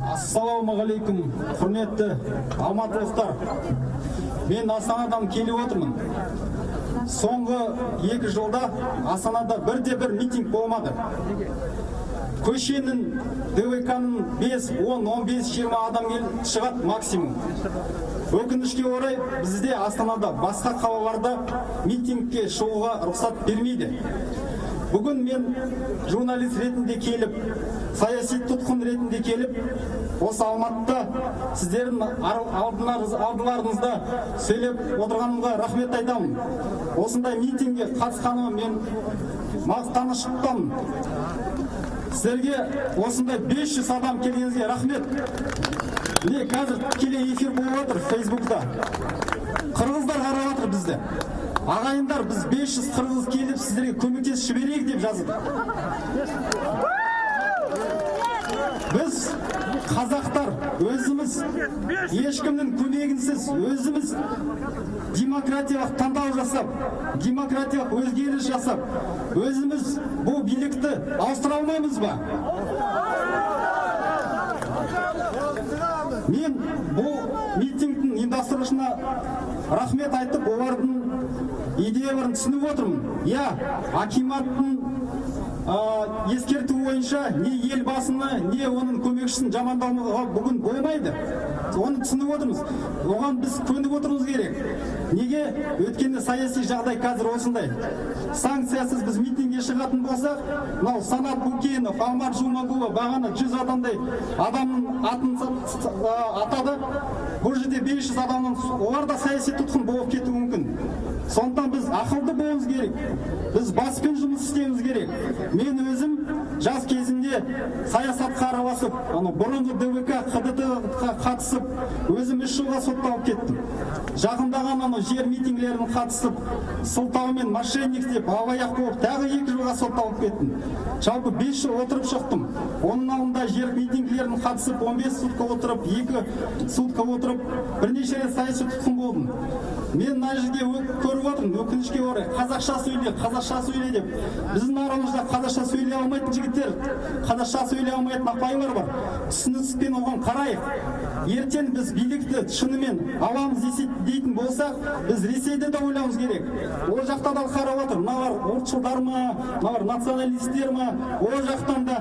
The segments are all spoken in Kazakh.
Ассалаумағалейкум, құрметті алматылықтар. Мен Астанадан келіп отырмын. Соңғы 2 жылда Астанада бірде-бір митинг болмады. Көшенің, ДВК-ның 5, 10, 15, 20 адам шығады максимум. Өкінішке орай, бізде Астанада басқа қалаларда митингке шығуға рұқсат бермейді. Бүгін мен журналист ретінде келіп, саяси тұтқын ретінде келіп, осы Алматыда сіздердің алдыларыңызда сөйлеп отырғанымға рахмет айтамын. Осындай митингке қатысқаныма мен мақтаныш тұтамын. Сіздерге осындай 500 адам келгеніңізге рахмет. Не, қазір келе эфир болып отыр Фейсбукта. Қырғыздар қарап отыр бізді. Ағайындар, біз 500 қырғыз келіп сіздерге көмектесіп жіберейік деп жазды. Біз қазақтар өзіміз ешкімнің көмегінсіз өзіміз демократиялық таңдау жасап, демократиялық өзгеріс жасап, өзіміз бұл билікті ауыстыра алмаймыз ба? Мен бұл митингтің ұйымдастырушысына рахмет айтып, олардың идеяларын түсініп отырмын. Я, акиматтың ескерту бойынша не елбасыны, не оның көмекшісін жамандауға бүгін болмайды. Оны түсініп отырмыз. Оған біз көніп отырмыз керек. Неге? Өткенде саяси жағдай қазір осындай. Санкциясыз біз митингке шығатын болсақ, мынау Санат Букенов, Алмат Жумагулов бағана 100 адамдай адамның атын атады. Бұл жерде 500 адамның олар да саяси тұтқын болып кетуі мүмкін. Сондықтан біз ақылды болуымыз керек. Біз баспен жұмыс істеуіміз керек. Мен өзім жас кезінде саясатқа араласып, бұрынғы ДВК, ХДТ-ға қатысып, өзім 3 жылға сотталып кеттім. Жақындаған жер митингілерін қатысып, сылтаумен мошенник деп, алаяқ болып, тағы 2 жылға сотталып кеттім. Жалпы 5 жыл отырып шықтым. Оның алдында жер митингілерін қатысып, 15 сутка отырып, 2 сутка отырып, бірнеше рет саяси тұтқын болдым. Мен мына жерде көріп отырмын, өкінішке орай, қазақша сөйле деп. Біздің арамызда қазақша сөйлей алмайтын жігіттер, қазақша сөйлей алмайтын апайлар бар. Түсініспен оған қарайық. Ертең біз билікті шынымен аламыз дейтін болсақ, біз Ресейде де ойлауымыз керек. Ол жақтан да қарап отыр, мыналар ұлтшылдар ма, мыналар националистер ма, ол жақтан да.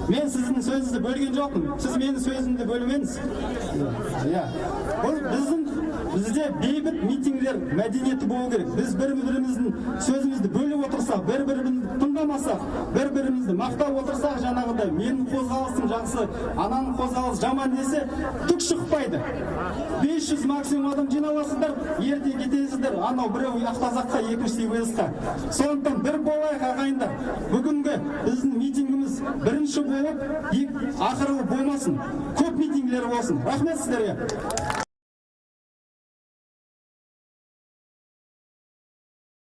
Мен сіздің сөзіңізді бөлген жоқпын. Сіз менің сөзімді бөлмеңіз. Бізде бейбіт митингілер мәдениеті болу керек. Біз бір-біріміздің сөзімізді бөліп отырсақ, бір-бірімізді тыңдамасақ, бір-бірімізді мақтап отырсақ, жаңағыдай менің қозғалысым жақсы, ананың қозғалысы жаман десе, түк шықпайды. 500 максимум адам жиналасыздар, ерте кетесіздер, анау біреу Автозаққа, екінші ВС-қа. Сондықтан бір болайық ағайындар. Бүгінгі біздің митингіміз бірінші болып, ақырғы болмасын. Көп митингілер болсын. Рахмет сіздерге.